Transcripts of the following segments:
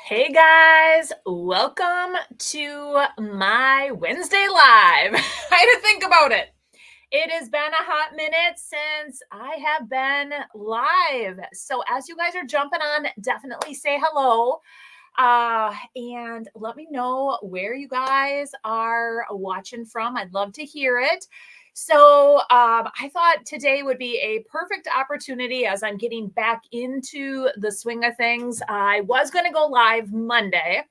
Hey guys, welcome to my Wednesday Live. I had to think about it. It has been a hot minute since I have been live. So, as you guys are jumping on, definitely say hello and let me know where you guys are watching from. I'd love to hear it. So, I thought today would be a perfect opportunity as I'm getting back into the swing of things. I was going to go live Monday,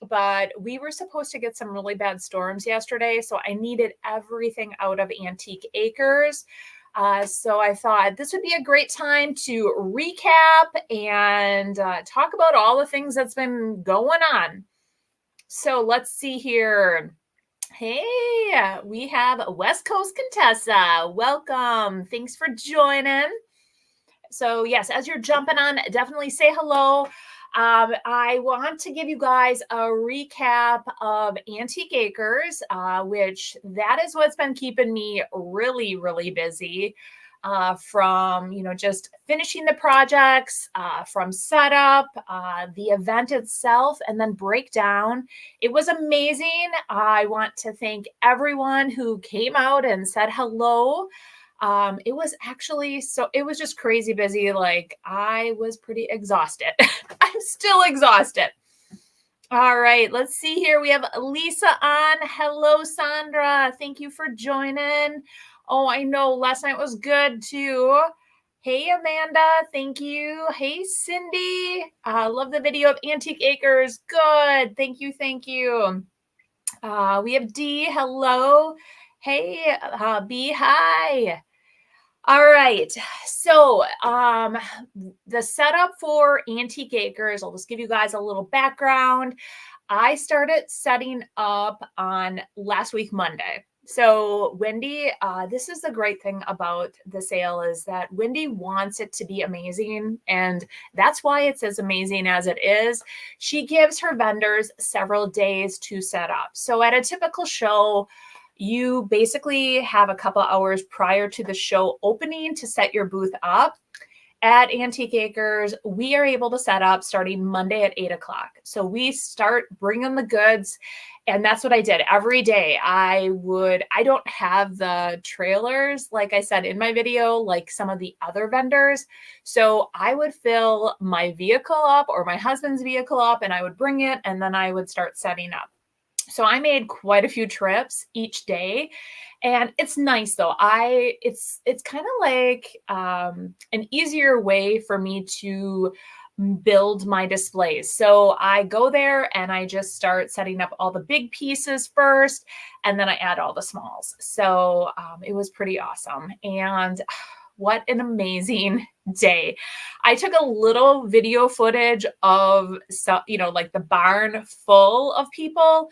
but we were supposed to get some really bad storms yesterday. So, I needed everything out of Antique Acres. So I thought this would be a great time to recap and talk about all the things that's been going on. So let's see here. Hey, we have West Coast Contessa. Welcome. Thanks for joining. So yes, as you're jumping on, definitely say hello. I want to give you guys a recap of Antique Acres, which that is what's been keeping me really, really busy. From just finishing the projects, from setup, the event itself, and then breakdown. It was amazing. I want to thank everyone who came out and said hello. It was actually it was just crazy busy. Like I was pretty exhausted. I'm still exhausted. All right, let's see here. We have Lisa on. Hello, Sandra. Thank you for joining. Oh, I know last night was good too. Hey, Amanda. Thank you. Hey, Cindy. Love the video of Antique Acres. Good. Thank you. Thank you. We have D. Hello. Hey, B. Hi. All right. So, the setup for Antique Acres, I'll just give you guys a little background. I started setting up on last week, Monday. So, Wendy, this is the great thing about the sale is that Wendy wants it to be amazing. And that's why it's as amazing as it is. She gives her vendors several days to set up. So, at a typical show, you basically have a couple hours prior to the show opening to set your booth up. At Antique Acres, we are able to set up starting Monday at 8 o'clock. So we start bringing the goods, and that's what I did every day. I don't have the trailers, like I said in my video, like some of the other vendors. So I would fill my vehicle up or my husband's vehicle up, and I would bring it, and then I would start setting up. So I made quite a few trips each day, and it's nice though. It's kind of like an easier way for me to build my displays. So I go there and I just start setting up all the big pieces first, and then I add all the smalls. So it was pretty awesome. And what an amazing day. I took a little video footage of, like the barn full of people,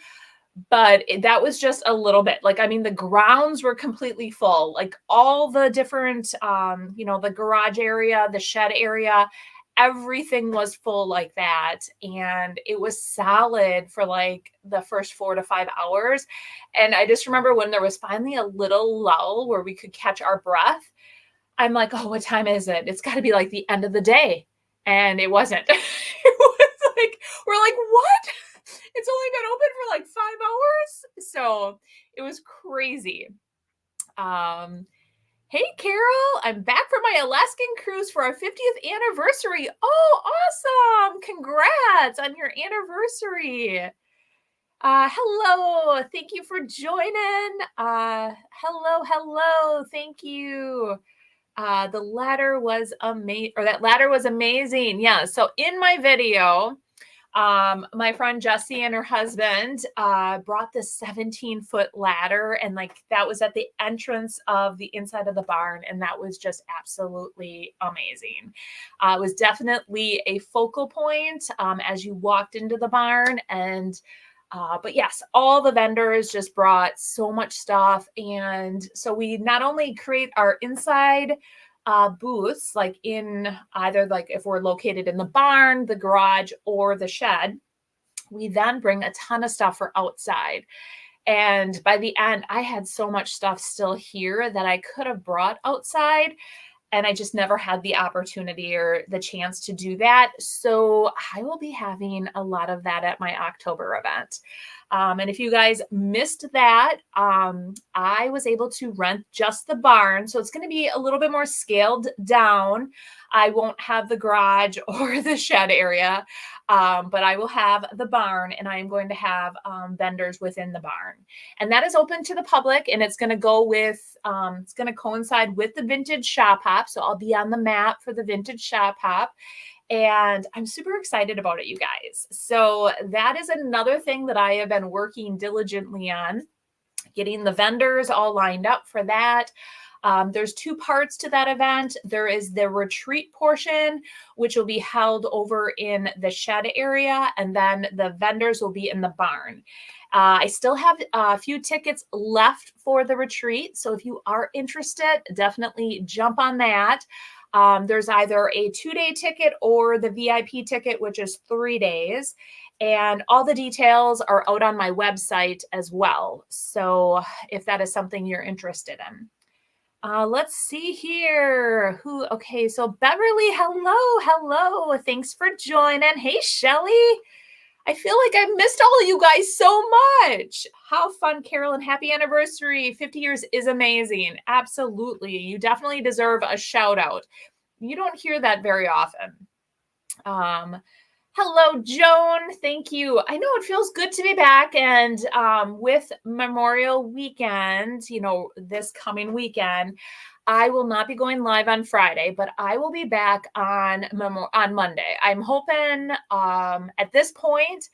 but that was just a little bit. Like, I mean, the grounds were completely full, like all the different, the garage area, the shed area, everything was full like that. And it was solid for like the first 4 to 5 hours. And I just remember when there was finally a little lull where we could catch our breath, I'm like, oh, what time is it? It's got to be like the end of the day. And it wasn't. It was like, we're like, what? It's only been open for like 5 hours. So it was crazy. Hey, Carol, I'm back from my Alaskan cruise for our 50th anniversary. Oh, awesome. Congrats on your anniversary. Hello. Thank you for joining. Hello. Thank you. The ladder was amazing, or that ladder was amazing. Yeah. So in my video, my friend Jessie and her husband brought this 17-foot ladder, and like that was at the entrance of the inside of the barn, and that was just absolutely amazing. It was definitely a focal point as you walked into the barn. And but yes, all the vendors just brought so much stuff. And so we not only create our inside booths, like in either like if we're located in the barn, the garage, or the shed, we then bring a ton of stuff for outside. And by the end, I had so much stuff still here that I could have brought outside. And I just never had the opportunity or the chance to do that. So I will be having a lot of that at my October event. And if you guys missed that, I was able to rent just the barn. So it's going to be a little bit more scaled down. I won't have the garage or the shed area, but I will have the barn, and I am going to have vendors within the barn. And that is open to the public, and it's going to go with, it's going to coincide with the Vintage Shop Hop. So I'll be on the map for the Vintage Shop Hop. And I'm super excited about it, you guys. So that is another thing that I have been working diligently on, getting the vendors all lined up for that. There's two parts to that event. There is the retreat portion, which will be held over in the shed area, and then the vendors will be in the barn. I still have a few tickets left for the retreat. So if you are interested, definitely jump on that. There's either a 2-day ticket or the VIP ticket, which is 3 days. And all the details are out on my website as well. So if that is something you're interested in. Let's see here. Okay, so Beverly, hello. Thanks for joining. Hey, Shelly. I feel like I missed all of you guys so much. How fun, Carolyn. Happy anniversary. 50 years is amazing. Absolutely. You definitely deserve a shout out. You don't hear that very often. Hello, Joan. Thank you. I know it feels good to be back. And with Memorial Weekend, this coming weekend, I will not be going live on Friday, but I will be back on Monday. I'm hoping at this point,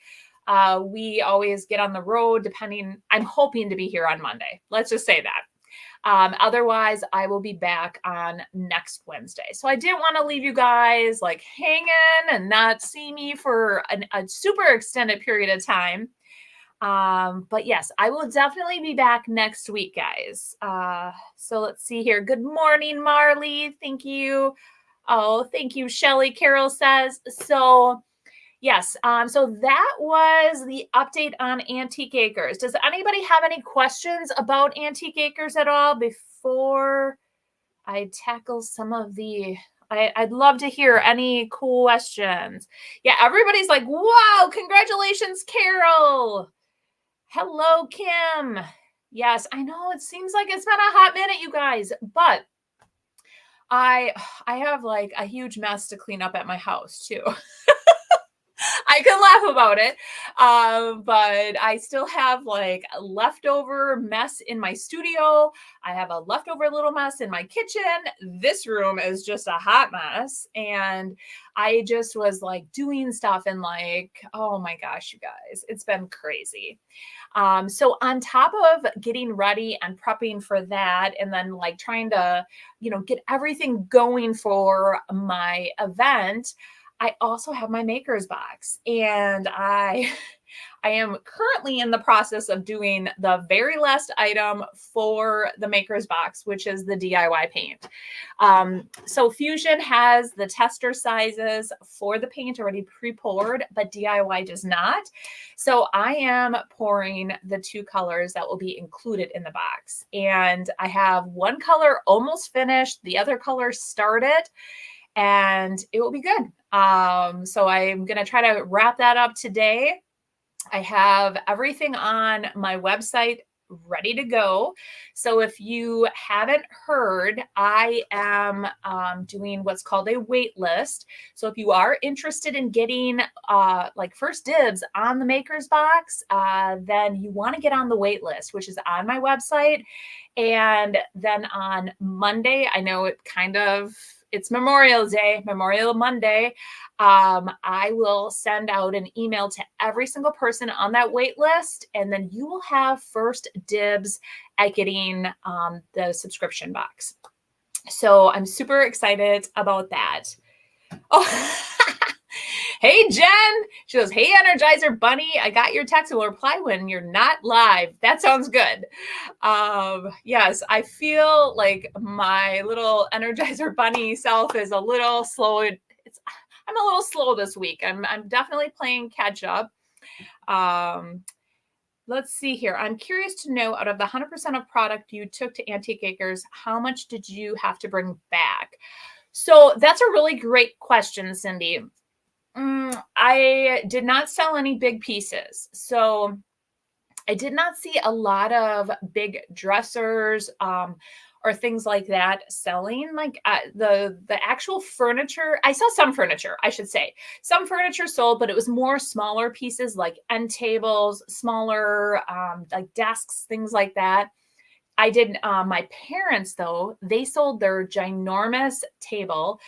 we always get on the road I'm hoping to be here on Monday. Let's just say that. Otherwise, I will be back on next Wednesday. So I didn't want to leave you guys hanging and not see me for a super extended period of time. But yes, I will definitely be back next week, guys. So let's see here. Good morning, Marley. Thank you. Oh, thank you, Shelly. Carol says. So yes, so that was the update on Antique Acres. Does anybody have any questions about Antique Acres at all before I tackle some of I'd love to hear any questions. Yeah, everybody's like, wow, congratulations, Carol. Hello, Kim. Yes, I know it seems like it's been a hot minute, you guys, but I have a huge mess to clean up at my house too. I can laugh about it. But I still have a leftover mess in my studio. I have a leftover little mess in my kitchen. This room is just a hot mess. And I just was doing stuff and oh my gosh, you guys, it's been crazy. So on top of getting ready and prepping for that, and then trying to, get everything going for my event, I also have my maker's box, and I am currently in the process of doing the very last item for the maker's box, which is the DIY paint. So Fusion has the tester sizes for the paint already pre-poured, but DIY does not. So I am pouring the 2 colors that will be included in the box. And I have one color almost finished, the other color started, and it will be good. So I'm going to try to wrap that up today. I have everything on my website ready to go. So if you haven't heard, I am doing what's called a wait list. So if you are interested in getting first dibs on the maker's box, then you want to get on the wait list, which is on my website. And then on Monday, I know it's Memorial Day, Memorial Monday. I will send out an email to every single person on that wait list, and then you will have first dibs at getting the subscription box. So I'm super excited about that. Oh, hey, Jen. She goes, hey, Energizer Bunny, I got your text and will reply when you're not live. That sounds good. Yes, I feel like my little Energizer Bunny self is a little slow. I'm a little slow this week. I'm definitely playing catch up. Let's see here. I'm curious to know, out of the 100% of product you took to Antique Acres, how much did you have to bring back? So that's a really great question, Cindy. I did not sell any big pieces. So I did not see a lot of big dressers, or things like that selling. Like the actual furniture, I saw some furniture, I should say. Some furniture sold, but it was more smaller pieces like end tables, smaller like desks, things like that. I did. My parents, though, they sold their ginormous table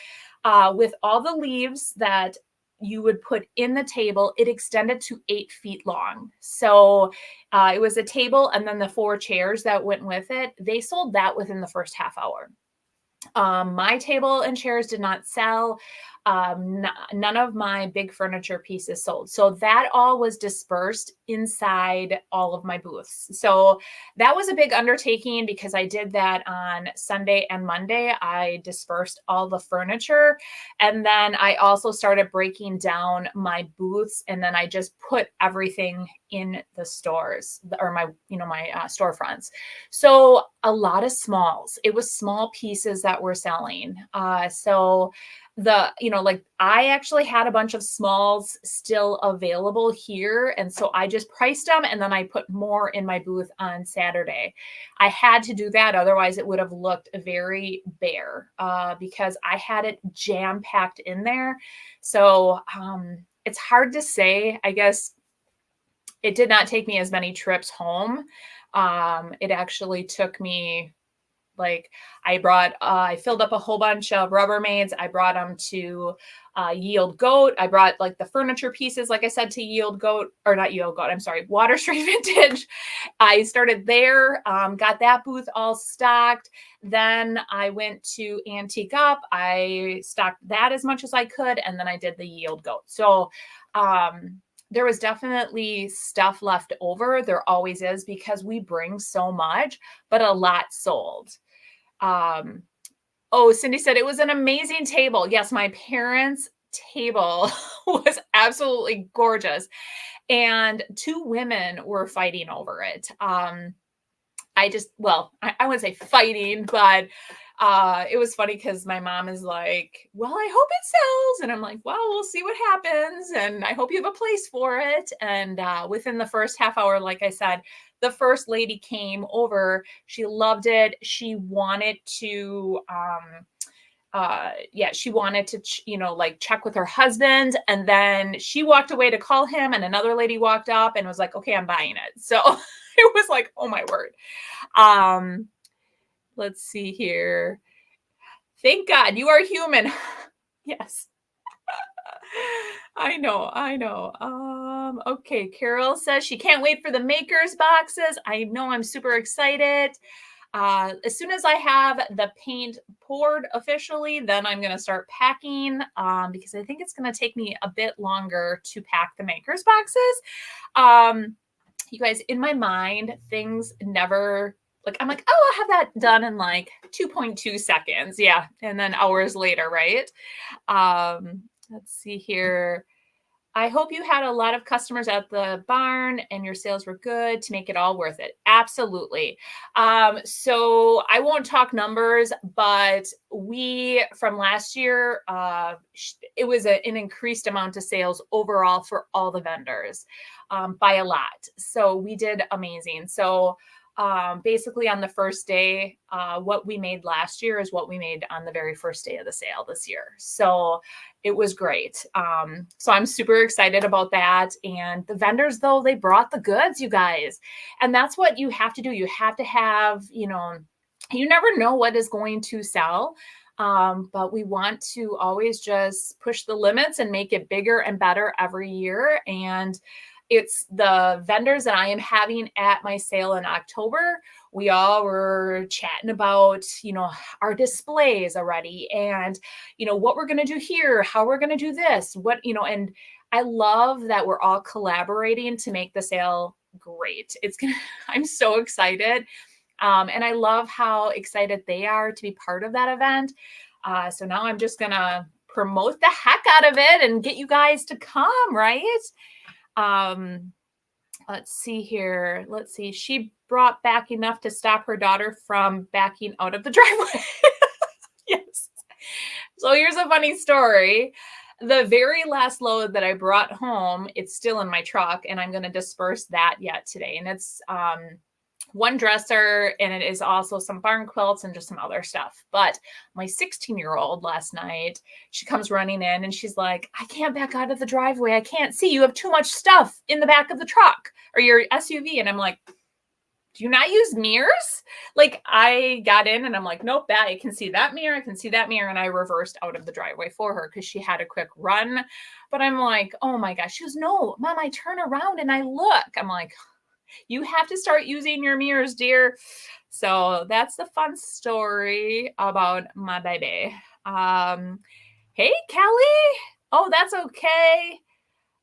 with all the leaves that you would put in the table. It extended to 8 feet long. So it was a table and then the 4 chairs that went with it. They sold that within the first half hour. My table and chairs did not sell. None of my big furniture pieces sold. So that all was dispersed inside all of my booths. So that was a big undertaking because I did that on Sunday and Monday. I dispersed all the furniture. And then I also started breaking down my booths. And then I just put everything in the stores, or my storefronts. So a lot of smalls. It was small pieces that were selling. So like I actually had a bunch of smalls still available here. And so I just priced them and then I put more in my booth on Saturday. I had to do that. Otherwise it would have looked very bare, because I had it jam packed in there. So it's hard to say. I guess it did not take me as many trips home. It actually took me, like, I filled up a whole bunch of Rubbermaids. I brought them to Yield Goat. I brought like the furniture pieces, like I said, to Yield Goat, or not Yield Goat, I'm sorry, Water Street Vintage. I started there, got that booth all stocked. Then I went to Antique Up. I stocked that as much as I could. And then I did the Yield Goat. So, there was definitely stuff left over. There always is, because we bring so much, but a lot sold. Cindy said it was an amazing table. Yes, my parents' table was absolutely gorgeous. And 2 women were fighting over it. I wouldn't say fighting, but it was funny because my mom is like, well, I hope it sells. And I'm like, well, we'll see what happens. And I hope you have a place for it. And within the first half hour, like I said, the first lady came over. She loved it. She wanted to, she wanted to, like check with her husband. And then she walked away to call him. And another lady walked up and was like, okay, I'm buying it. So it was like, oh my word. Let's see here. Thank God you are human. Yes. I know. Okay. Carol says she can't wait for the makers boxes. I know, I'm super excited. As soon as I have the paint poured officially, then I'm going to start packing, because I think it's going to take me a bit longer to pack the makers boxes. You guys, in my mind, things never, like, I'm like, oh, I'll have that done in like 2.2 seconds. Yeah. And then hours later, right? Let's see here. I hope you had a lot of customers at the barn and your sales were good to make it all worth it. Absolutely. So I won't talk numbers, but from last year, it was an increased amount of sales overall for all the vendors, by a lot. So we did amazing. So basically on the first day, what we made last year is what we made on the very first day of the sale this year. So it was great. So I'm super excited about that. And the vendors, though, they brought the goods, you guys. And that's what you have to do. You have to have, you never know what is going to sell. But we want to always just push the limits and make it bigger and better every year. And it's the vendors that I am having at my sale in October. We all were chatting about, our displays already, and, what we're going to do here, how we're going to do this, and I love that we're all collaborating to make the sale great. I'm so excited. And I love how excited they are to be part of that event. So now I'm just going to promote the heck out of it and get you guys to come, right? Let's see here. Let's see. She brought back enough to stop her daughter from backing out of the driveway. Yes. So here's a funny story. The very last load that I brought home, it's still in my truck, and I'm going to disperse that yet today. And it's one dresser, and it is also some barn quilts and just some other stuff. But my 16-year-old last night, she comes running in and she's like, I can't back out of the driveway. I can't see. You have too much stuff in the back of the truck or your SUV. And I'm like, do you not use mirrors? Like, I got in and I'm like, nope, that I can see that mirror. I can see that mirror. And I reversed out of the driveway for her because she had a quick run. But I'm like, oh my gosh. She goes, no, Mom, I turn around and I look. I'm like, you have to start using your mirrors, dear. So that's the fun story about my baby. Hey, Kelly. Oh, that's okay.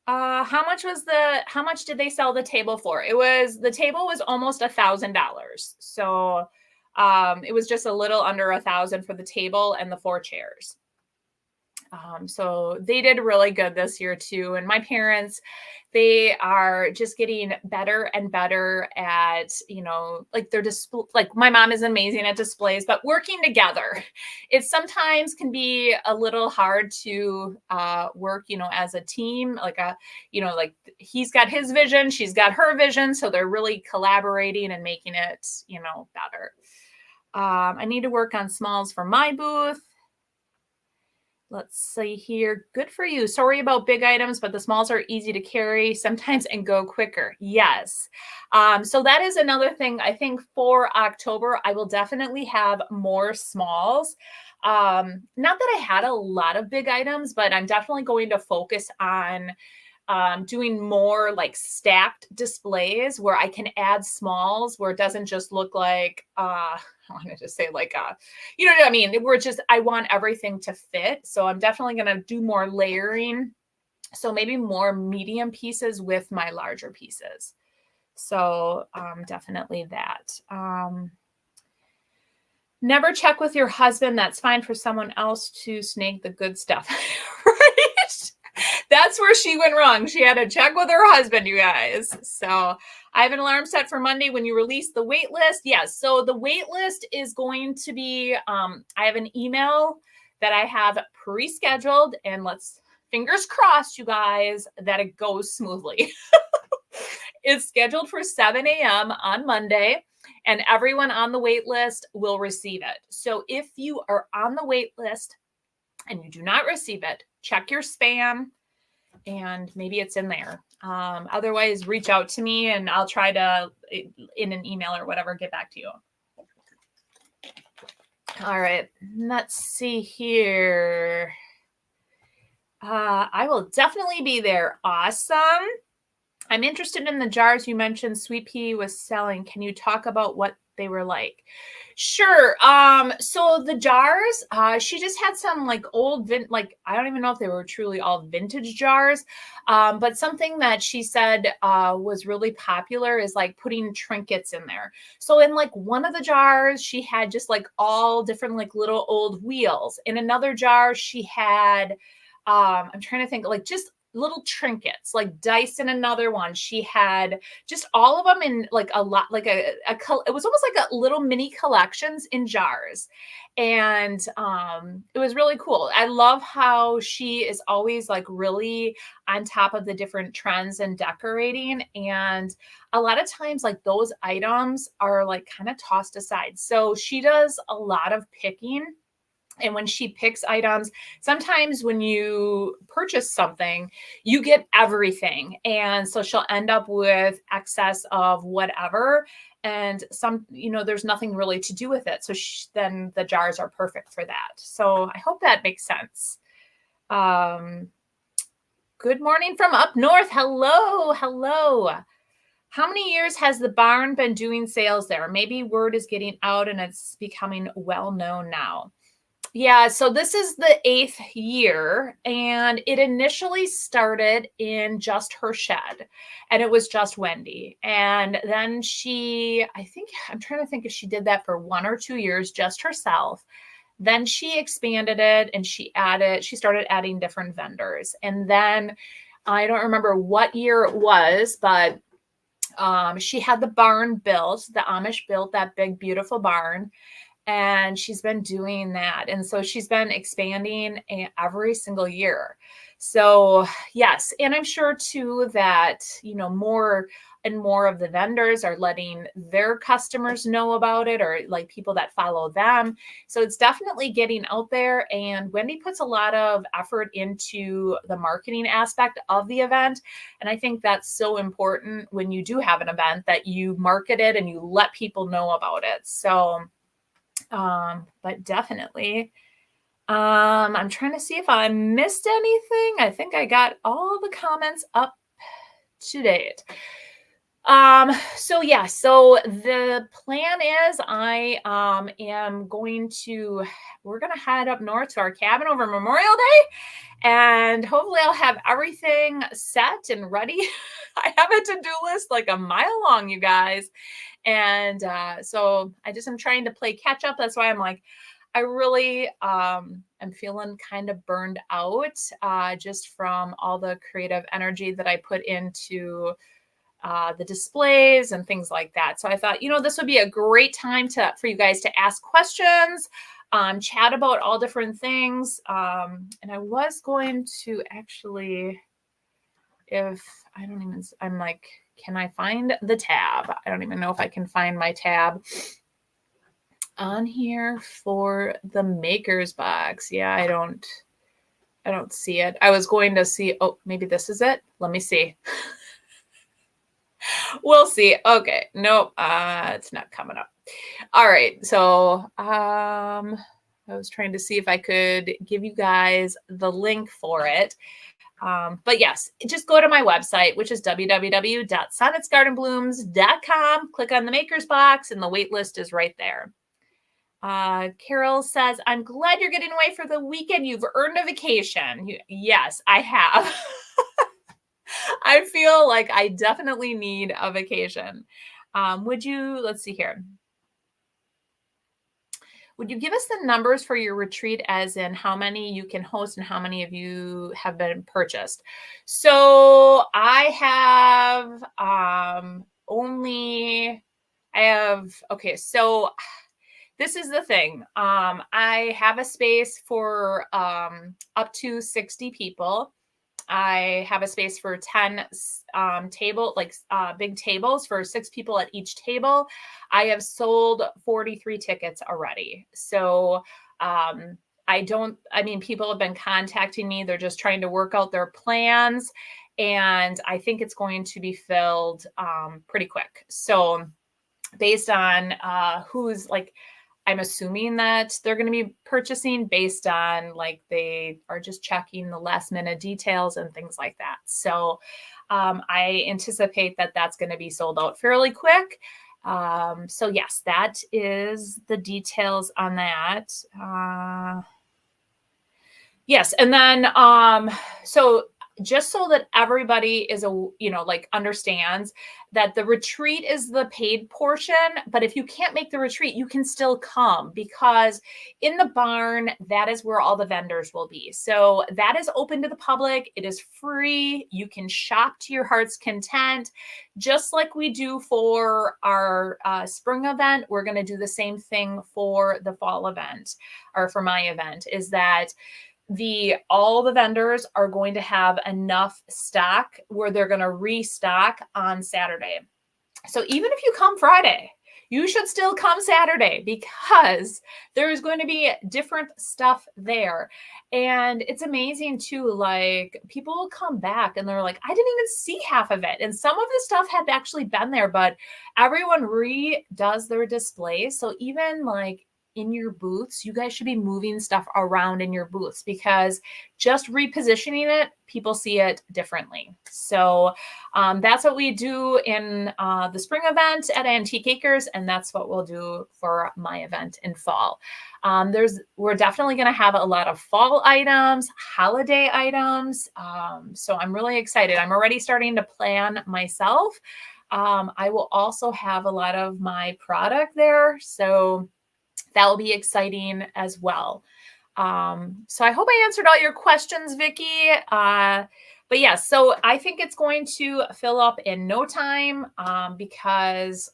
How much did they sell the table for? The table was almost $1,000. So, it was just a little under 1,000 for the table and the 4 chairs. So they did really good this year too. And my parents, they are just getting better and better at, like their display. Like my mom is amazing at displays, but working together, it sometimes can be a little hard to work, as a team. Like like he's got his vision, she's got her vision, so they're really collaborating and making it, better. I need to work on smalls for my booth. Let's see here. Good for you. Sorry about big items, but the smalls are easy to carry sometimes and go quicker. Yes. So that is another thing. I think for October, I will definitely have more smalls. Not that I had a lot of big items, but I'm definitely going to focus on doing more like stacked displays where I can add smalls where it doesn't just look like, I wanted to say like, you know what I mean? I want everything to fit. So I'm definitely going to do more layering. So maybe more medium pieces with my larger pieces. So definitely that. Never check with your husband. That's fine for someone else to snag the good stuff. Right? That's where she went wrong. She had to check with her husband, you guys. So I have an alarm set for Monday when you release the wait list. Yes. So the wait list is going to be, I have an email that I have pre-scheduled, and fingers crossed, you guys, that it goes smoothly. It's scheduled for 7 a.m. on Monday, and everyone on the wait list will receive it. So if you are on the wait list and you do not receive it, check your spam and maybe it's in there. Otherwise, reach out to me and I'll try to, in an email or whatever, get back to you. All right, let's see here. I will definitely be there. Awesome. I'm interested in the jars you mentioned Sweet Pea was selling. Can you talk about what they were like? Sure. So the jars, she just had some like old, I don't even know if they were truly all vintage jars. But something that she said was really popular is like putting trinkets in there. So in like one of the jars, she had just like all different like little old wheels. In another jar, she had, I'm trying to think, like just little trinkets, like dice in another one. She had just all of them in like a lot, like it was almost like a little mini collections in jars. And it was really cool. I love how she is always like really on top of the different trends and decorating. And a lot of times like those items are like kind of tossed aside. So she does a lot of picking. And when she picks items, sometimes when you purchase something, you get everything. And so she'll end up with excess of whatever. And there's nothing really to do with it. So then the jars are perfect for that. So I hope that makes sense. Good morning from up north. Hello. Hello. How many years has the barn been doing sales there? Maybe word is getting out and it's becoming well known now. Yeah, so this is the 8th year, and it initially started in just her shed, and it was just Wendy. And then I'm trying to think if she did that for 1 or 2 years, just herself. Then she expanded it and she started adding different vendors. And then I don't remember what year it was, but She had the barn built, the Amish built that big, beautiful barn, and she's been doing that. And so she's been expanding every single year. So, yes. And I'm sure too that, more and more of the vendors are letting their customers know about it, or like people that follow them. So it's definitely getting out there. And Wendy puts a lot of effort into the marketing aspect of the event. And I think that's so important when you do have an event, that you market it and you let people know about it. So, but definitely, I'm trying to see if I missed anything. I think I got all the comments up to date. So yeah, so the plan is we're going to head up north to our cabin over Memorial Day, and hopefully I'll have everything set and ready. I have a to-do list like a mile long, you guys. And so I just am trying to play catch up. That's why I'm like, I really am feeling kind of burned out just from all the creative energy that I put into the displays and things like that. So I thought, this would be a great time for you guys to ask questions, chat about all different things. And I was going to actually, I'm like, can I find the tab? I don't even know if I can find my tab on here for the Makers Box. Yeah, I don't see it. I was going to see, maybe this is it. Let me see. We'll see. Okay. Nope. It's not coming up. All right. So, I was trying to see if I could give you guys the link for it. But yes, just go to my website, which is www.sonnetsgardenblooms.com. Click on the Makers Box and the wait list is right there. Carol says, I'm glad you're getting away for the weekend. You've earned a vacation. Yes, I have. I feel like I definitely need a vacation. Let's see here. Would you give us the numbers for your retreat, as in how many you can host and how many of you have been purchased? So I have okay, so this is the thing. I have a space for up to 60 people. I have a space for 10 big tables for 6 people at each table. I have sold 43 tickets already. So people have been contacting me. They're just trying to work out their plans. And I think it's going to be filled pretty quick. So based on who's like, I'm assuming that they're going to be purchasing based on they are just checking the last minute details and things like that. So I anticipate that that's going to be sold out fairly quick. So yes, that is the details on that. Yes. And then, so just so that everybody is understands that the retreat is the paid portion, but if you can't make the retreat, you can still come, because in the barn, that is where all the vendors will be. So that is open to the public. It is free. You can shop to your heart's content, just like we do for our spring event. We're going to do the same thing for the fall event, or for my event, is that all the vendors are going to have enough stock where they're going to restock on Saturday. So even if you come Friday, you should still come Saturday, because there is going to be different stuff there. And it's amazing too. Like, people will come back and they're like, I didn't even see half of it. And some of the stuff had actually been there, but everyone redoes their display. So even in your booths, you guys should be moving stuff around in your booths, because just repositioning it, people see it differently. So that's what we do in the spring event at Antique Acres, and that's what we'll do for my event in fall. We're definitely going to have a lot of fall items, holiday items. So I'm really excited. I'm already starting to plan myself. I will also have a lot of my product there. So that will be exciting as well. So I hope I answered all your questions, Vicki. But But yeah, so I think it's going to fill up in no time because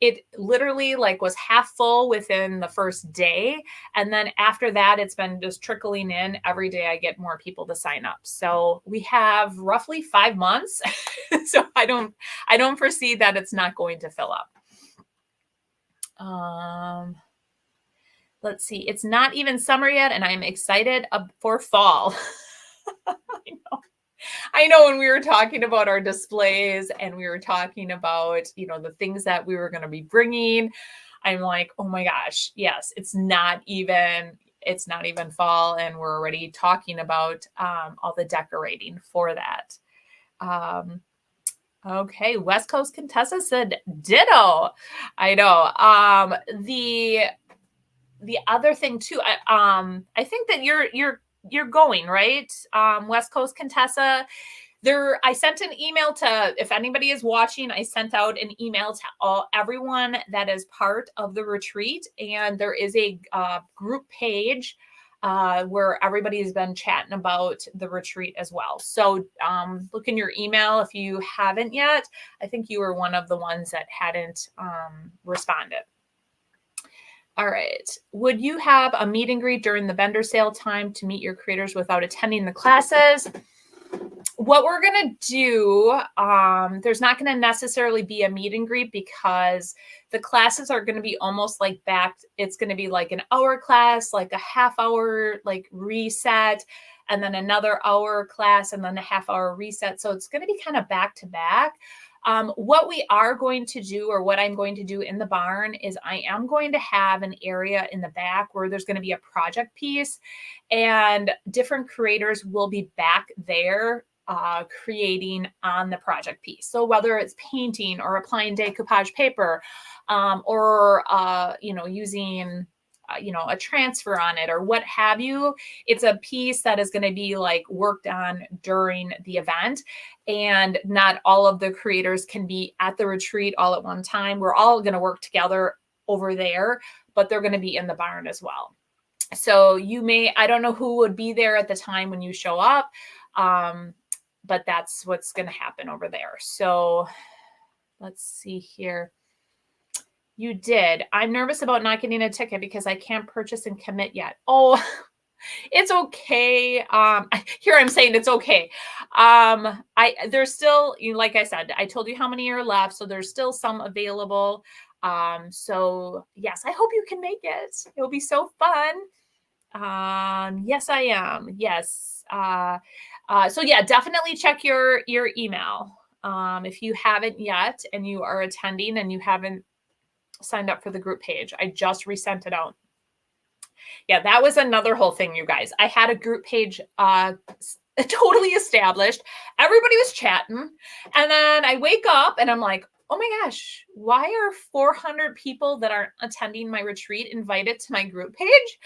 it literally like was half full within the first day, and then after that it's been just trickling in. Every day I get more people to sign up, so we have roughly 5 months. So I don't foresee that it's not going to fill up. Let's see, it's not even summer yet and I'm excited for fall. I know when we were talking about our displays and we were talking about, the things that we were going to be bringing, I'm like, oh my gosh, yes, it's not even fall and we're already talking about all the decorating for that. Okay, West Coast Contessa said ditto. I know. The other thing too, I think that you're going, right? West Coast Contessa. I sent an email to, if anybody is watching, I sent out an email to everyone that is part of the retreat, and there is a group page where everybody's been chatting about the retreat as well. So look in your email if you haven't yet. I think you were one of the ones that hadn't responded. All right. Would you have a meet and greet during the vendor sale time to meet your creators without attending the classes? What we're going to do, there's not going to necessarily be a meet and greet because the classes are going to be almost like it's going to be like an hour class, like a half hour, like reset, and then another hour class, and then a half hour reset. So it's going to be kind of back to back. What we are going to do, or what I'm going to do in the barn, is I am going to have an area in the back where there's going to be a project piece, and different creators will be back there creating on the project piece. So whether it's painting or applying decoupage paper, or using a transfer on it or what have you, it's a piece that is going to be like worked on during the event. And not all of the creators can be at the retreat all at one time. We're all going to work together over there, but they're going to be in the barn as well. So I don't know who would be there at the time when you show up, but that's what's going to happen over there. So let's see here. You did. I'm nervous about not getting a ticket because I can't purchase and commit yet. Oh, it's okay. Here I'm saying it's okay. There's still, like I said, I told you how many are left, so there's still some available. So yes, I hope you can make it. It'll be so fun. Yes, I am. Yes. So yeah, definitely check your email. If you haven't yet and you are attending and you haven't signed up for the group page, I just resent it out. Yeah, that was another whole thing, you guys. I had a group page totally established. Everybody was chatting. And then I wake up and I'm like, oh my gosh, why are 400 people that aren't attending my retreat invited to my group page?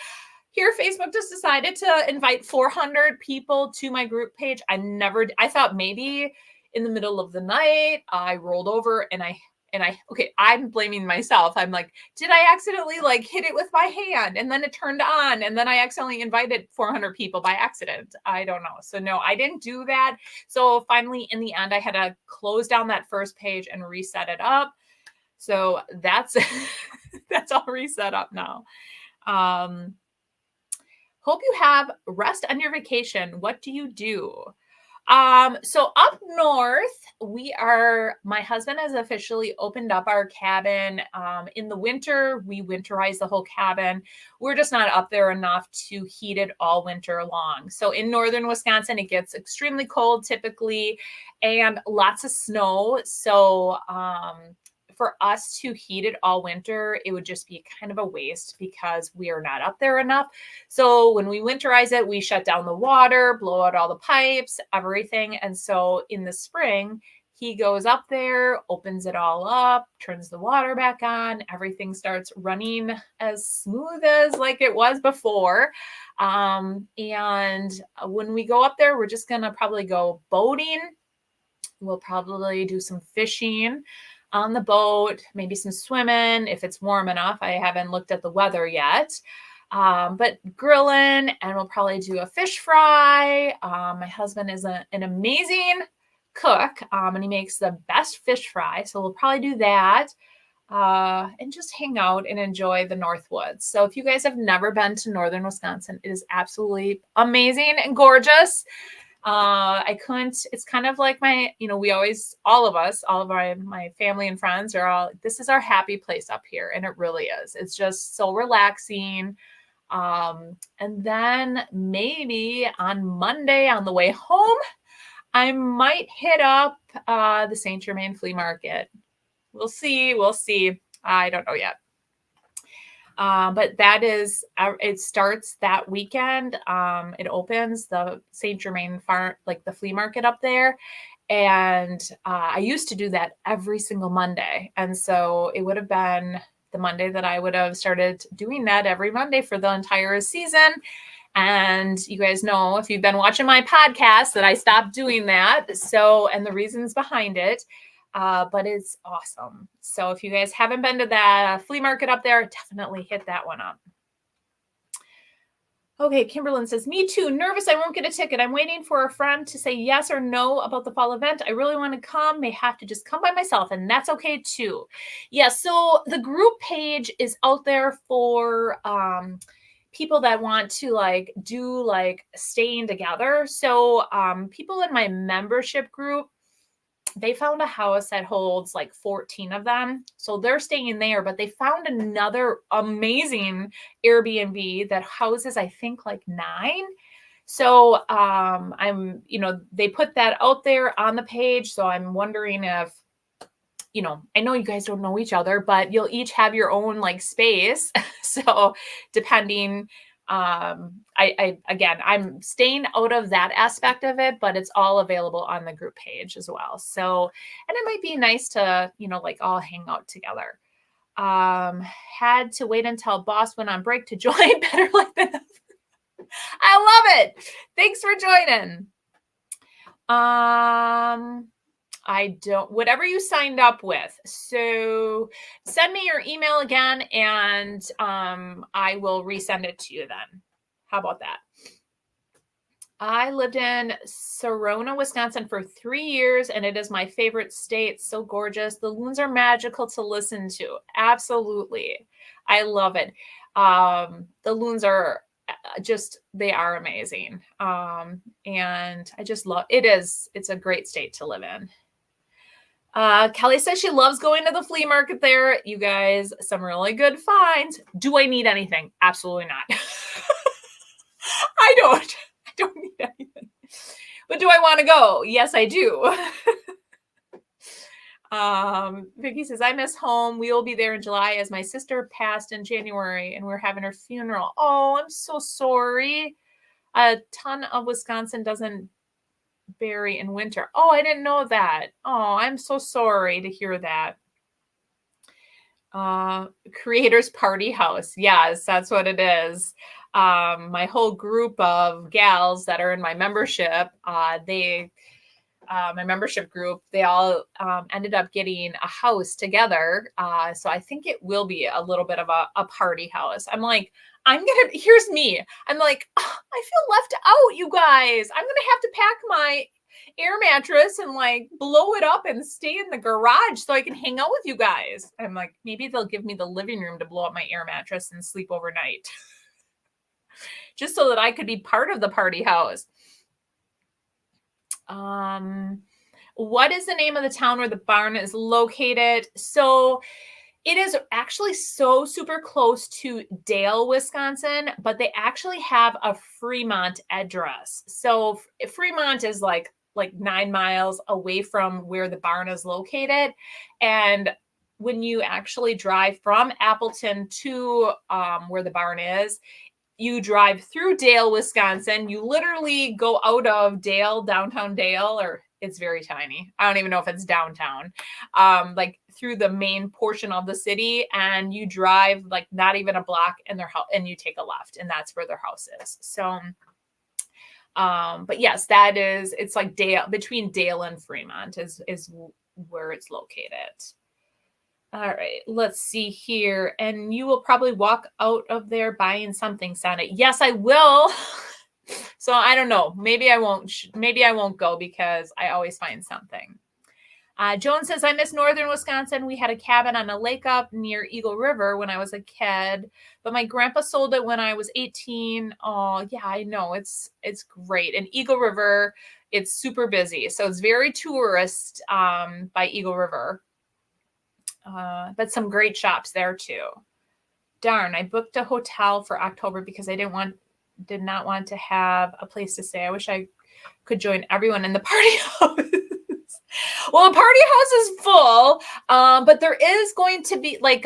Here, Facebook just decided to invite 400 people to my group page. I thought maybe in the middle of the night, I rolled over and I'm blaming myself. I'm like, did I accidentally like hit it with my hand and then it turned on and then I accidentally invited 400 people by accident? I don't know. So no, I didn't do that. So finally in the end, I had to close down that first page and reset it up. So that's, that's all reset up now. Hope you have rest on your vacation. What do you do? So up north, my husband has officially opened up our cabin. In the winter, we winterize the whole cabin. We're just not up there enough to heat it all winter long. So in northern Wisconsin, it gets extremely cold typically and lots of snow. So, for us to heat it all winter, it would just be kind of a waste because we are not up there enough. So when we winterize it, we shut down the water, blow out all the pipes, everything. And so in the spring, he goes up there, opens it all up, turns the water back on. Everything starts running as smooth as like it was before. And when we go up there, we're just going to probably go boating. We'll probably do some fishing on the boat, maybe some swimming if it's warm enough. I haven't looked at the weather yet. But grilling, and we'll probably do a fish fry. My husband is an amazing cook, and he makes the best fish fry. So we'll probably do that. And just hang out and enjoy the Northwoods. So if you guys have never been to northern Wisconsin, it is absolutely amazing and gorgeous. It's kind of like we always, all of my family and friends are all, this is our happy place up here. And it really is. It's just so relaxing. And then maybe on Monday on the way home, I might hit up the Saint Germain flea market. We'll see. I don't know yet. But it starts that weekend. It opens the Saint Germain farm, like the flea market up there. And I used to do that every single Monday. And so it would have been the Monday that I would have started doing that every Monday for the entire season. And you guys know, if you've been watching my podcast, that I stopped doing that. So, and the reasons behind it. But it's awesome. So if you guys haven't been to that flea market up there, definitely hit that one up. Okay, Kimberlyn says, me too. Nervous I won't get a ticket. I'm waiting for a friend to say yes or no about the fall event. I really want to come. May have to just come by myself, and that's okay too. Yeah, so the group page is out there for people that want to do staying together. So people in my membership group, they found a house that holds 14 of them. So they're staying there, but they found another amazing Airbnb that houses, I think 9. So they put that out there on the page. So I'm wondering if, I know you guys don't know each other, but you'll each have your own space. So depending, I'm staying out of that aspect of it, but it's all available on the group page as well. So, and it might be nice to, all hang out together. Had to wait until boss went on break to join. Better like than never. I love it. Thanks for joining. Whatever you signed up with. So send me your email again, and I will resend it to you then. How about that? I lived in Sorona, Wisconsin for 3 years, and it is my favorite state. So gorgeous. The loons are magical to listen to. Absolutely. I love it. The loons are they are amazing. And I just love it. It's a great state to live in. Kelly says she loves going to the flea market there. You guys, some really good finds. Do I need anything? Absolutely not. I don't need anything. But do I want to go? Yes, I do. Vicky says, I miss home. We will be there in July as my sister passed in January and we're having her funeral. Oh, I'm so sorry. A ton of Wisconsin doesn't bury in winter. Oh, I didn't know that. Oh, I'm so sorry to hear that. Creators Party House. Yes, that's what it is. My whole group of gals that are in my membership, my membership group, they all ended up getting a house together. So I think it will be a little bit of a party house. I'm like, here's me. I'm like, oh, I feel left out, you guys. I'm going to have to pack my air mattress and blow it up and stay in the garage so I can hang out with you guys. I'm like, maybe they'll give me the living room to blow up my air mattress and sleep overnight. Just so that I could be part of the party house. What is the name of the town where the barn is located? So it is actually so super close to Dale, Wisconsin, but they actually have a Fremont address. So Fremont is like 9 miles away from where the barn is located. And when you actually drive from Appleton to where the barn is, you drive through Dale, Wisconsin. You literally go out of Dale, downtown Dale, or it's very tiny. I don't even know if it's downtown, through the main portion of the city, and you drive not even a block in their house, and you take a left, and that's where their house is. So, but yes, it's like Dale, between Dale and Fremont is where it's located. All right, let's see here. And you will probably walk out of there buying something, Sonnet. Yes, I will. So I don't know. Maybe I won't. Maybe I won't go because I always find something. Joan says, I miss northern Wisconsin. We had a cabin on a lake up near Eagle River when I was a kid, but my grandpa sold it when I was 18. Oh, yeah, I know. It's great. And Eagle River, it's super busy. So it's very tourist by Eagle River. But some great shops there too. Darn, I booked a hotel for October because I did not want to have a place to stay. I wish I could join everyone in the party house. Well, the party house is full, but there is going to be like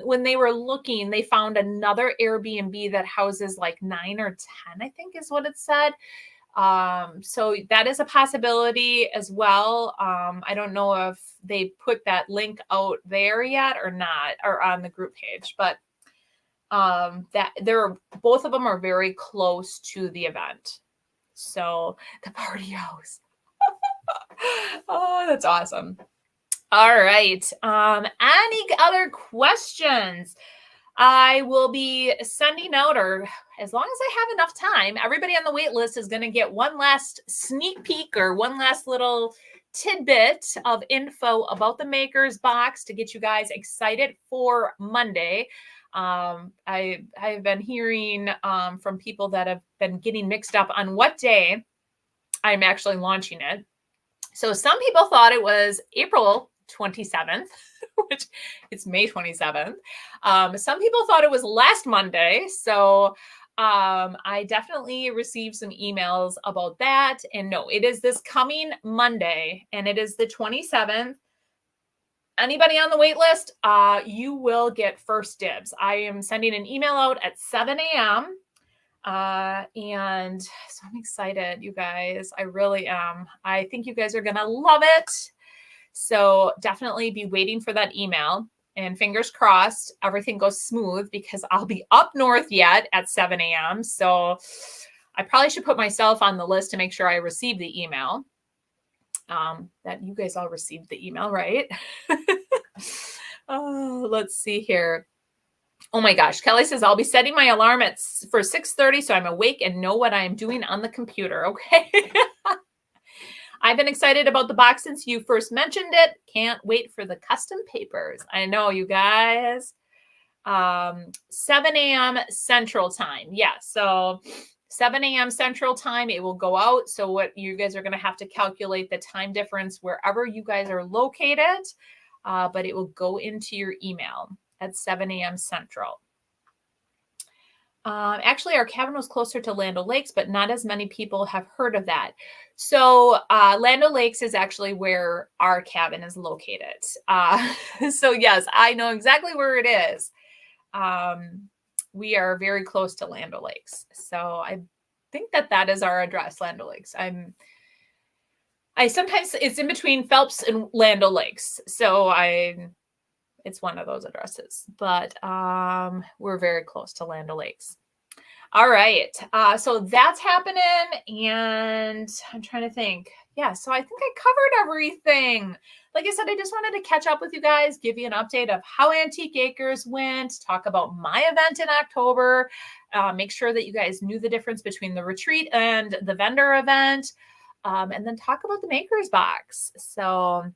when they were looking, they found another Airbnb that houses like 9 or 10, I think is what it said. So that is a possibility as well. I don't know if they put that link out there yet or not, or on the group page, but that both of them are very close to the event. So the party house. Oh, that's awesome. All right. Any other questions? I will be sending out, or as long as I have enough time, everybody on the wait list is going to get one last sneak peek or one last little tidbit of info about the Makers Box to get you guys excited for Monday. I've been hearing from people that have been getting mixed up on what day I'm actually launching it. So some people thought it was April 27th, which it's May 27th. Some people thought it was last Monday. So I definitely received some emails about that. And no, it is this coming Monday, and it is the 27th. Anybody on the wait list, you will get first dibs. I am sending an email out at 7 a.m. And so I'm excited, you guys. I really am. I think you guys are going to love it. So definitely be waiting for that email, and fingers crossed everything goes smooth because I'll be up north yet at 7 a.m. So I probably should put myself on the list to make sure I receive the email. That you guys all received the email, right? Oh, let's see here. Oh my gosh. Kelly says, I'll be setting my alarm for 6:30 so I'm awake and know what I'm doing on the computer. Okay. I've been excited about the box since you first mentioned it. Can't wait for the custom papers. I know, you guys. 7 a.m. Central Time. Yeah. So 7 a.m. Central Time, it will go out. So what you guys are going to have to calculate the time difference wherever you guys are located. But it will go into your email at 7 a.m. Central. Actually, our cabin was closer to Land O'Lakes, but not as many people have heard of that. So Land O'Lakes is actually where our cabin is located. So yes, I know exactly where it is. We are very close to Land O'Lakes. So I think that is our address, Land O'Lakes. I sometimes, it's in between Phelps and Land O'Lakes. So it's one of those addresses, but we're very close to Land O'Lakes. All right. So that's happening. And I'm trying to think. Yeah. So I think I covered everything. Like I said, I just wanted to catch up with you guys, give you an update of how Antique Acres went, talk about my event in October, make sure that you guys knew the difference between the retreat and the vendor event, and then talk about the Makers Box. So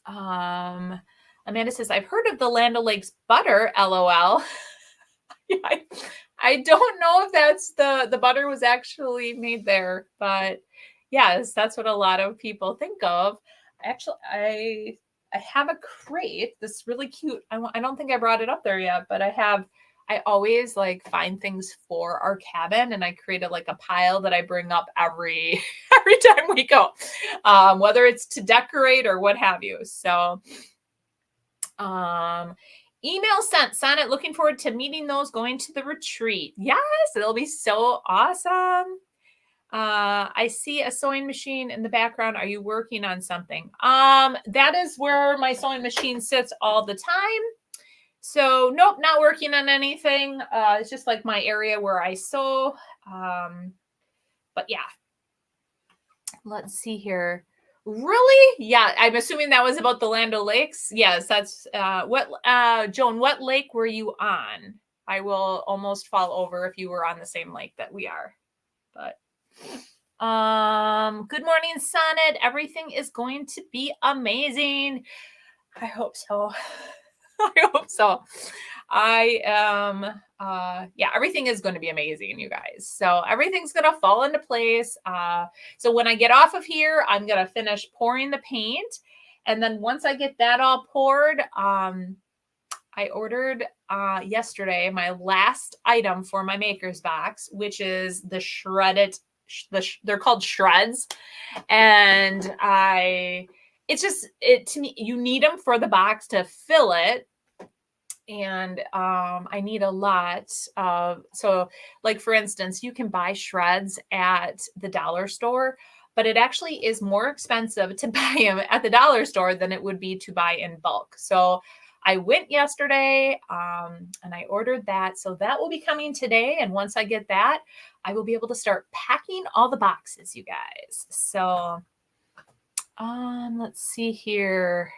Amanda says, I've heard of the Land O'Lakes butter, LOL. Yeah, I don't know if that's the butter was actually made there, but yes, that's what a lot of people think of. Actually, I have a crate, this really cute. I don't think I brought it up there yet, but I always like find things for our cabin, and I created like a pile that I bring up every time we go, whether it's to decorate or what have you. So, email sent, Sonnet, looking forward to meeting those going to the retreat. Yes, it'll be so awesome. I see a sewing machine in the background. Are you working on something? That is where my sewing machine sits all the time. So nope, not working on anything. It's just like my area where I sew. But yeah, let's see here. Really? Yeah, I'm assuming that was about the Land O'Lakes. Yes, that's Joan, what lake were you on? I will almost fall over if you were on the same lake that we are. But good morning, Sonnet. Everything is going to be amazing. I hope so. I hope so. I am yeah, everything is going to be amazing, you guys. So everything's going to fall into place. So when I get off of here, I'm going to finish pouring the paint, and then once I get that all poured, I ordered yesterday my last item for my maker's box, which is the shredded they're called shreds, and it's just it to me, you need them for the box to fill it, and I need a lot of, so like for instance, you can buy shreds at the dollar store, but it actually is more expensive to buy them at the dollar store than it would be to buy in bulk. So I went yesterday and I ordered that. So that will be coming today. And once I get that, I will be able to start packing all the boxes, you guys. So let's see here.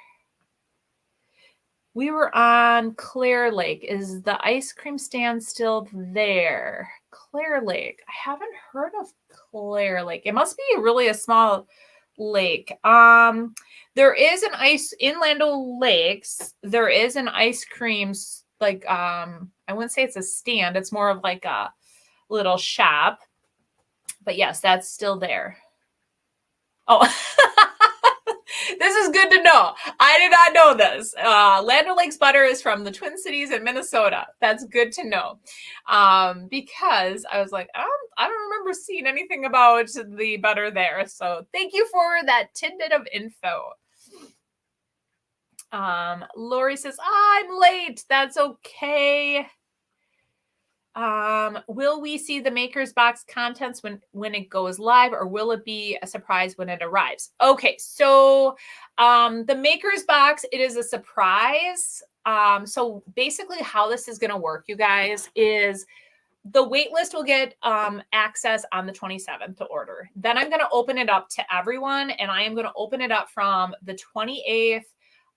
We were on Clear Lake. Is the ice cream stand still there? Clear Lake. I haven't heard of Clear Lake. It must be really a small lake. There is an ice in Land O'Lakes. There is an ice cream like I wouldn't say it's a stand. It's more of like a little shop. But yes, that's still there. Oh. This is good to know. I did not know this. Land O'Lakes butter is from the Twin Cities in Minnesota. That's good to know. Because I was like, I don't remember seeing anything about the butter there. So thank you for that tidbit of info. Lori says, I'm late. That's okay. Will we see the Maker's Box contents when it goes live, or will it be a surprise when it arrives? Okay, so the Maker's Box, it is a surprise. So basically how this is going to work, you guys, is the wait list will get access on the 27th to order. Then I'm going to open it up to everyone, and I am going to open it up from the 28th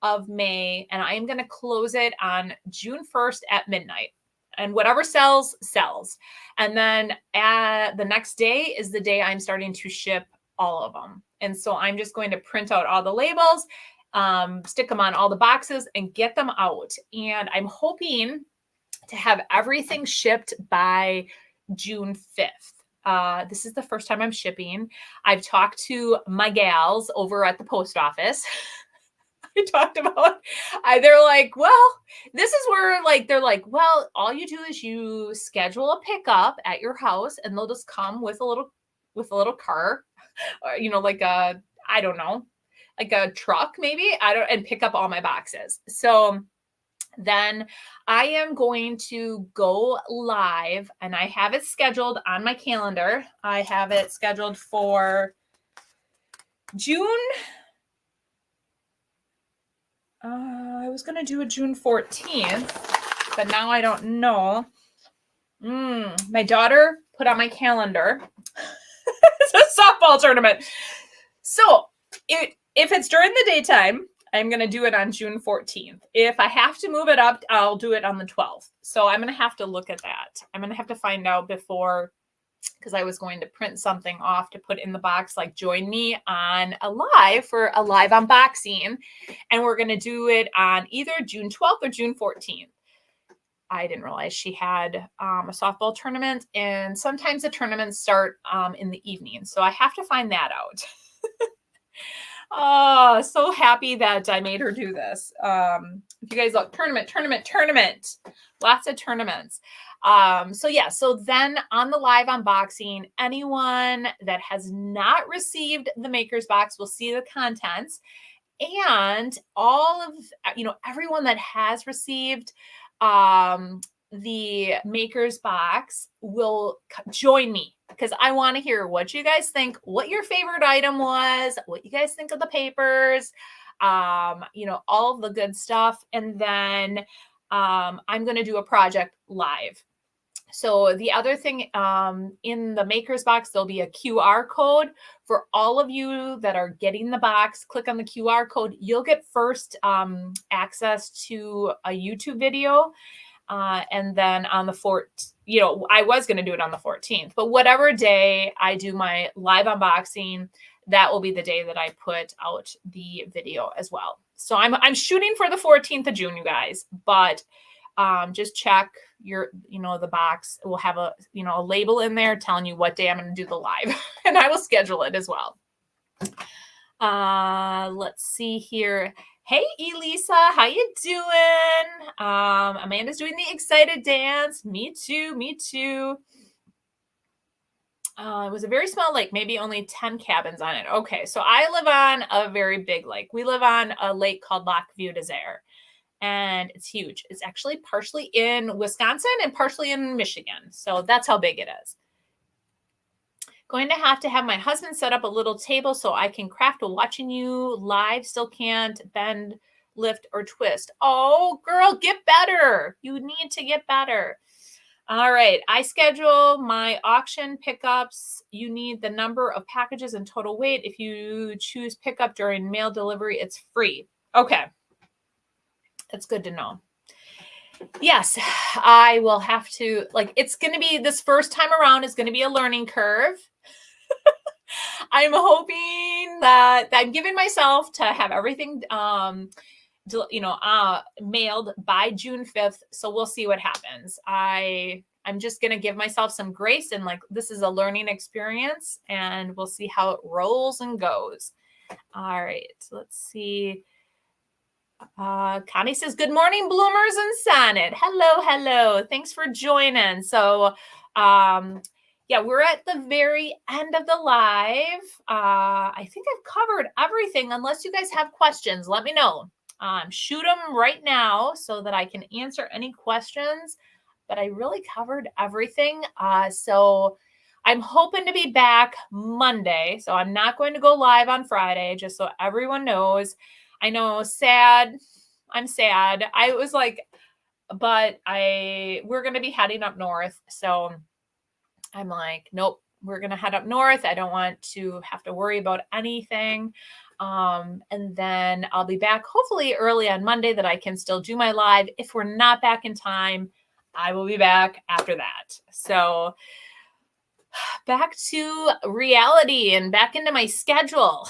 of May, and I am going to close it on June 1st at midnight. And whatever sells, sells. And then the next day is the day I'm starting to ship all of them. And so I'm just going to print out all the labels, stick them on all the boxes, and get them out. And I'm hoping to have everything shipped by June 5th. This is the first time I'm shipping. I've talked to my gals over at the post office. I talked about, they're like, well, this is where like, they're like, well, all you do is you schedule a pickup at your house, and they'll just come with a little car, or, you know, like a, I don't know, like a truck maybe, and pick up all my boxes. So then I am going to go live, and I have it scheduled on my calendar. I have it scheduled for June. I was going to do a June 14th, but now I don't know. My daughter put on my calendar. It's a softball tournament. So if it's during the daytime, I'm going to do it on June 14th. If I have to move it up, I'll do it on the 12th. So I'm going to have to look at that. I'm going to have to find out before, because I was going to print something off to put in the box, like join me on a live for a live unboxing. And we're going to do it on either June 12th or June 14th. I didn't realize she had a softball tournament, and sometimes the tournaments start in the evening. So I have to find that out. Oh, so happy that I made her do this. If you guys look, tournament, lots of tournaments. So yeah, so then on the live unboxing, anyone that has not received the Maker's Box will see the contents, and all of, everyone that has received the Maker's Box will join me, because I want to hear what you guys think, what your favorite item was, what you guys think of the papers, all of the good stuff. And then I'm going to do a project live. So the other thing, in the maker's box, there'll be a QR code for all of you that are getting the box. Click on the QR code. You'll get first access to a YouTube video. And then on the 14th, I was going to do it on the 14th, but whatever day I do my live unboxing, that will be the day that I put out the video as well. So I'm shooting for the 14th of June, you guys, but just check the box will have a label in there telling you what day I'm going to do the live and I will schedule it as well. Let's see here. Hey, Elisa, how you doing? Amanda's doing the excited dance. Me too. It was a very small lake, maybe only 10 cabins on it. Okay, so I live on a very big lake. We live on a lake called Lac Vieux des Airs, and it's huge. It's actually partially in Wisconsin and partially in Michigan. So that's how big it is. Going to have my husband set up a little table so I can craft while watching you live. Still can't bend, lift, or twist. Oh, girl, get better. You need to get better. All right. I schedule my auction pickups. You need the number of packages and total weight. If you choose pickup during mail delivery, it's free. Okay. That's good to know. Yes, I will have to, it's going to be, this first time around is going to be a learning curve. I'm hoping that I'm giving myself to have everything, mailed by June 5th. So we'll see what happens. I'm just going to give myself some grace and this is a learning experience and we'll see how it rolls and goes. All right, let's see. Connie says, good morning, bloomers and sonnet. Hello. Thanks for joining. So, we're at the very end of the live. I think I've covered everything. Unless you guys have questions, let me know. Shoot them right now so that I can answer any questions. But I really covered everything. So I'm hoping to be back Monday. So I'm not going to go live on Friday, just so everyone knows. I know, sad. I'm sad. I was but we're going to be heading up north. So I'm like, nope, we're going to head up north. I don't want to have to worry about anything. And then I'll be back hopefully early on Monday that I can still do my live. If we're not back in time, I will be back after that. So back to reality and back into my schedule.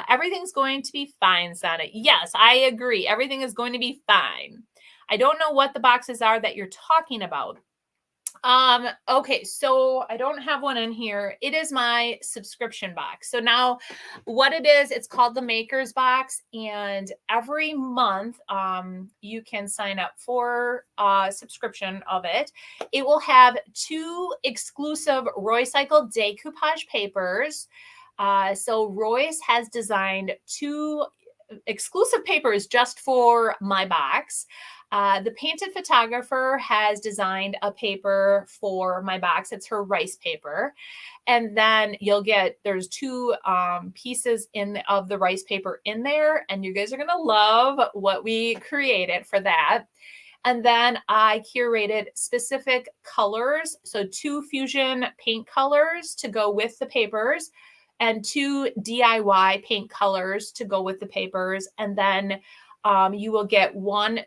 Everything's going to be fine, Sonnet. Yes, I agree. Everything is going to be fine. I don't know what the boxes are that you're talking about. Okay, so I don't have one in here. It is my subscription box. So now what it is, it's called the Maker's Box, and every month you can sign up for a subscription of it. It will have 2 exclusive Roycycle decoupage papers. So Royce has designed 2 exclusive papers just for my box. The Painted Photographer has designed a paper for my box. It's her rice paper. And then there's 2 pieces of the rice paper in there. And you guys are going to love what we created for that. And then I curated specific colors. So 2 fusion paint colors to go with the papers and 2 DIY paint colors to go with the papers. And then you will get 1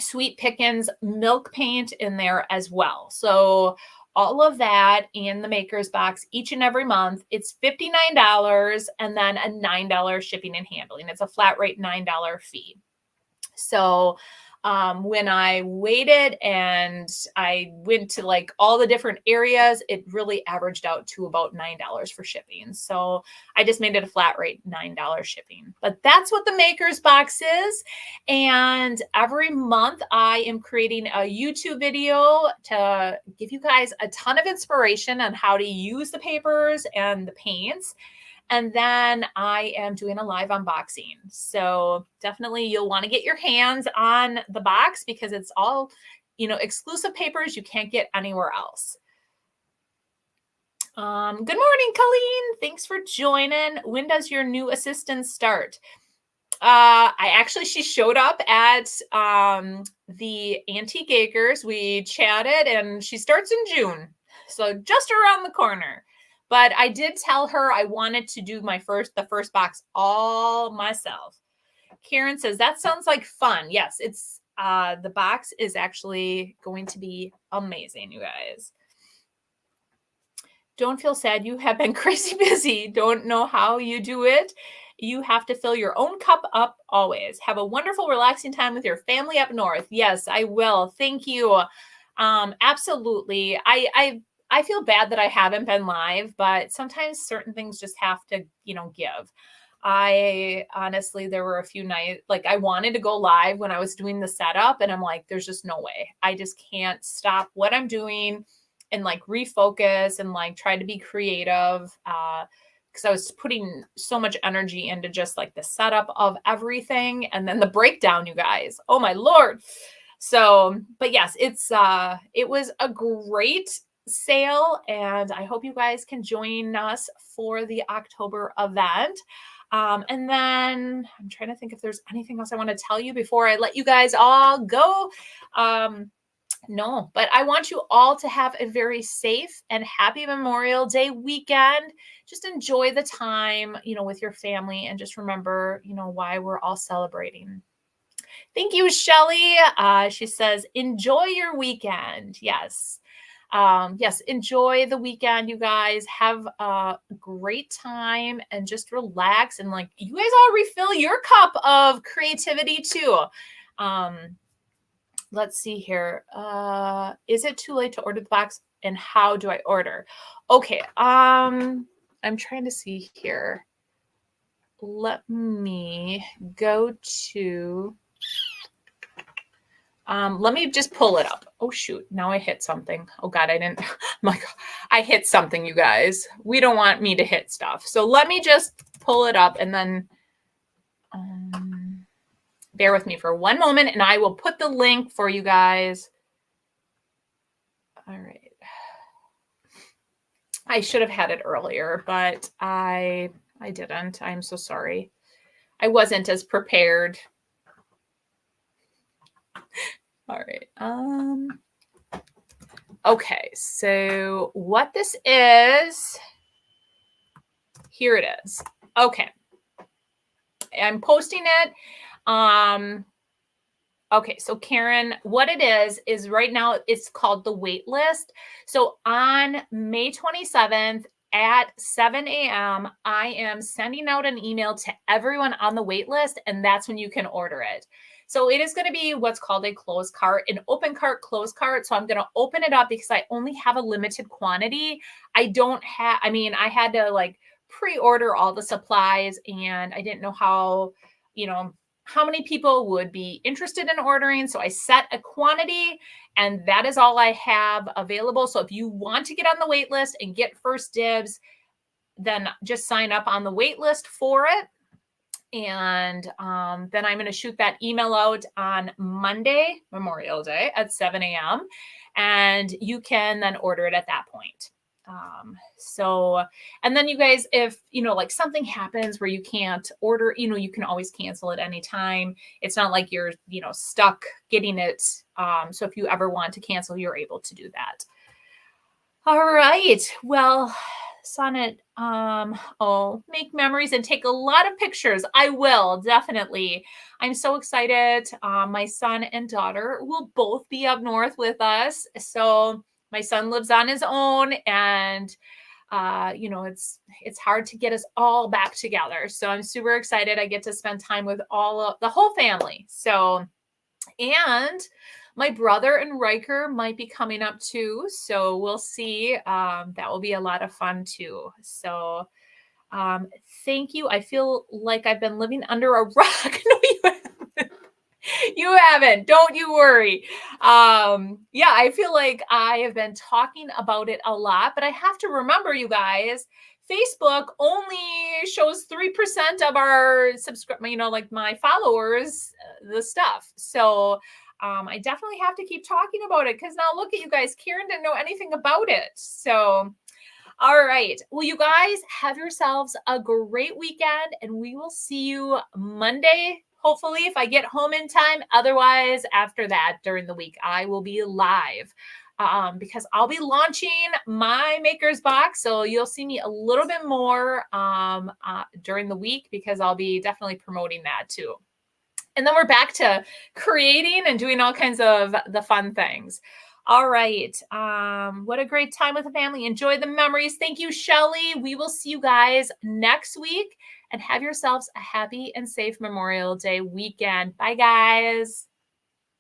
Sweet Pickins milk paint in there as well. So all of that in the Maker's Box each and every month. It's $59 and then a $9 shipping and handling. It's a flat rate $9 fee. So when I waited and I went to all the different areas, it really averaged out to about $9 for shipping. So I just made it a flat rate $9 shipping. But that's what the Maker's Box is. And every month I am creating a YouTube video to give you guys a ton of inspiration on how to use the papers and the paints. And then I am doing a live unboxing. So definitely you'll want to get your hands on the box because it's all, exclusive papers you can't get anywhere else. Good morning, Colleen. Thanks for joining. When does your new assistant start? She showed up at the Antique Acres. We chatted, and she starts in June, so just around the corner. But I did tell her I wanted to do the first box all myself. Karen says that sounds like fun. Yes, it's the box is actually going to be amazing, you guys. Don't feel sad. You have been crazy busy. Don't know how you do it. You have to fill your own cup up always. Have a wonderful, relaxing time with your family up north. Yes, I will. Thank you. Absolutely. I feel bad that I haven't been live, but sometimes certain things just have to, give. I honestly, there were a few nights, like I wanted to go live when I was doing the setup, and I'm like, there's just no way. I just can't stop what I'm doing and like refocus and like try to be creative. Because I was putting so much energy into just like the setup of everything and then the breakdown, you guys. Oh my Lord. So, but yes, it was a great sale, and I hope you guys can join us for the October event. And then I'm trying to think if there's anything else I want to tell you before I let you guys all go. No, but I want you all to have a very safe and happy Memorial Day weekend. Just enjoy the time, with your family, and just remember, why we're all celebrating. Thank you, Shelly. She says, enjoy your weekend. Yes. Yes, enjoy the weekend, you guys. Have a great time and just relax. And like, you guys all refill your cup of creativity too. Let's see here. Is it too late to order the box, and how do I order? Okay. I'm trying to see here. Let me go to, let me just pull it up. Oh shoot. Now I hit something. Oh God, I hit something, you guys. We don't want me to hit stuff. So let me just pull it up, and then, bear with me for one moment, and I will put the link for you guys. All right. I should have had it earlier, but I didn't. I'm so sorry. I wasn't as prepared. All right. Okay. So what this is, here it is. Okay. I'm posting it. Okay, so Karen, what it is right now it's called the wait list. So on May 27th at 7 a.m., I am sending out an email to everyone on the wait list, and that's when you can order it. So it is going to be what's called a closed cart, an open cart, closed cart. So I'm going to open it up because I only have a limited quantity. I had to like pre-order all the supplies, and I didn't know how many people would be interested in ordering. So I set a quantity, and that is all I have available. So if you want to get on the wait list and get first dibs, then just sign up on the wait list for it. And then I'm going to shoot that email out on Monday, Memorial Day at 7 a.m. And you can then order it at that point. And then you guys, if, like something happens where you can't order, you can always cancel at any time. It's not like you're, stuck getting it. So if you ever want to cancel, you're able to do that. All right. Well, Sonnet, make memories and take a lot of pictures. I will, definitely. I'm so excited. My son and daughter will both be up north with us. So my son lives on his own, and it's hard to get us all back together. So I'm super excited. I get to spend time with the whole family. So, and my brother and Riker might be coming up too. So we'll see. That will be a lot of fun too. So thank you. I feel like I've been living under a rock. No, you haven't. You haven't. Don't you worry. I feel like I have been talking about it a lot, but I have to remember, you guys, Facebook only shows 3% of our like my followers, the stuff. So I definitely have to keep talking about it, because now look at you guys. Karen didn't know anything about it. So All right. Well, you guys have yourselves a great weekend, and we will see you Monday. Hopefully, if I get home in time. Otherwise, after that, during the week, I will be live because I'll be launching my Maker's Box. So you'll see me a little bit more during the week because I'll be definitely promoting that too. And then we're back to creating and doing all kinds of the fun things. All right. What a great time with the family. Enjoy the memories. Thank you, Shelly. We will see you guys next week and have yourselves a happy and safe Memorial Day weekend. Bye, guys.